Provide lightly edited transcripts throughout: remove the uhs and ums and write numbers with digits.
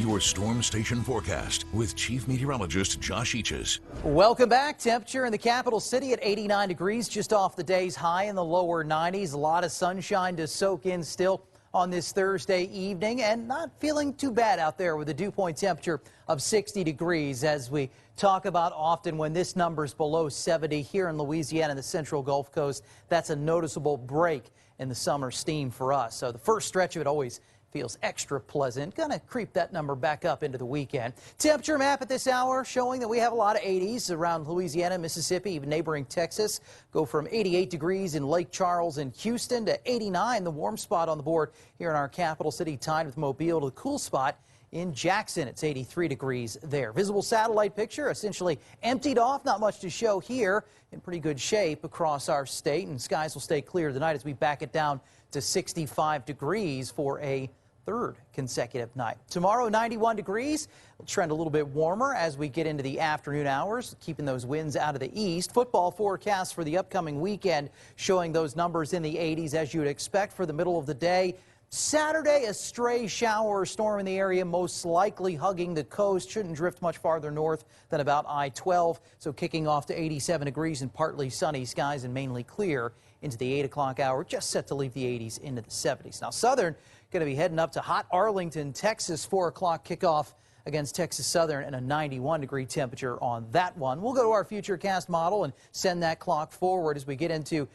your storm station forecast with Chief Meteorologist Josh Eaches. Welcome back. Temperature in the capital city at 89 degrees, just off the day's high in the lower 90s. A lot of sunshine to soak in still on this Thursday evening, and not feeling too bad out there with a dew point temperature of 60 degrees. As we talk about often, when this number's below 70 here in Louisiana and the central Gulf Coast, that's a noticeable break in the summer steam for us. So the first stretch of it always feels extra pleasant. Gonna creep that number back up into the weekend. Temperature map at this hour showing that we have a lot of 80s around Louisiana, Mississippi, even neighboring Texas. Go from 88 degrees in Lake Charles and Houston to 89, the warm spot on the board here in our capital city, tied with Mobile, to the cool spot in Jackson. It's 83 degrees there. Visible satellite picture essentially emptied off. Not much to show here. In pretty good shape across our state, and skies will stay clear tonight as we back it down to 65 degrees for a third consecutive night. Tomorrow, 91 degrees. We'll trend a little bit warmer as we get into the afternoon hours, keeping those winds out of the east. Football forecast for the upcoming weekend showing those numbers in the 80s as you would expect for the middle of the day. Saturday, a stray shower or storm in the area, most likely hugging the coast. Shouldn't drift much farther north than about I-12. So kicking off to 87 degrees and partly sunny skies and mainly clear into the 8 o'clock hour, just set to leave the 80s into the 70s. Now, Southern going to be heading up to hot Arlington, Texas, 4 o'clock kickoff against Texas Southern, and a 91-degree temperature on that one. We'll go to our futurecast model and send that clock forward as we get into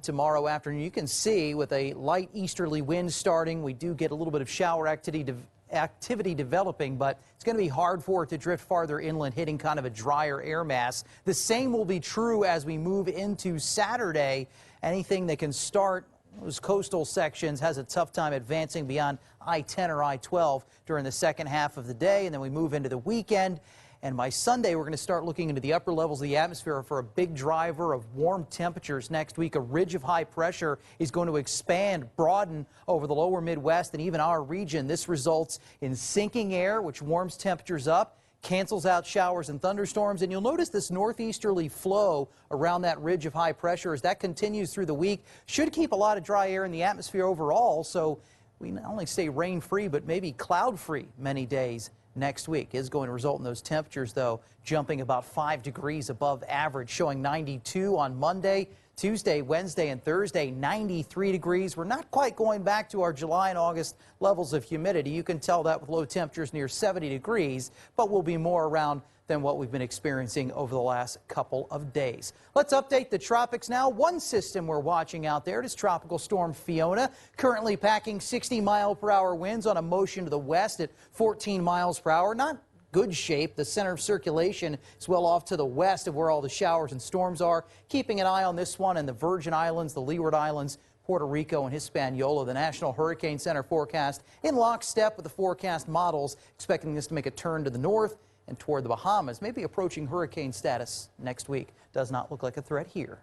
tomorrow afternoon. You can see with a light easterly wind starting, we do get a little bit of shower activity developing, but it's going to be hard for it to drift farther inland, hitting kind of a drier air mass. The same will be true as we move into Saturday. Anything that can start those coastal sections has a tough time advancing beyond I-10 or I-12 during the second half of the day, and then we move into the weekend. And by Sunday, we're going to start looking into the upper levels of the atmosphere for a big driver of warm temperatures next week. A ridge of high pressure is going to expand, broaden over the lower Midwest and even our region. This results in sinking air, which warms temperatures up, cancels out showers and thunderstorms. And you'll notice this northeasterly flow around that ridge of high pressure as that continues through the week. Should keep a lot of dry air in the atmosphere overall, so we not only stay rain-free, but maybe cloud-free many days next week. Is going to result in those temperatures, though, jumping about 5 degrees above average, showing 92 on Monday. Tuesday, Wednesday, and Thursday, 93 degrees. We're not quite going back to our July and August levels of humidity. You can tell that with low temperatures near 70 degrees, but we'll be more around than what we've been experiencing over the last couple of days. Let's update the tropics now. One system we're watching out there is Tropical Storm Fiona, currently packing 60-mile-per-hour winds on a motion to the west at 14 miles per hour. Not good shape. The center of circulation is well off to the west of where all the showers and storms are. Keeping an eye on this one in the Virgin Islands, the Leeward Islands, Puerto Rico, and Hispaniola. The National Hurricane Center forecast in lockstep with the forecast models, expecting this to make a turn to the north and toward the Bahamas, maybe approaching hurricane status next week. Does not look like a threat here.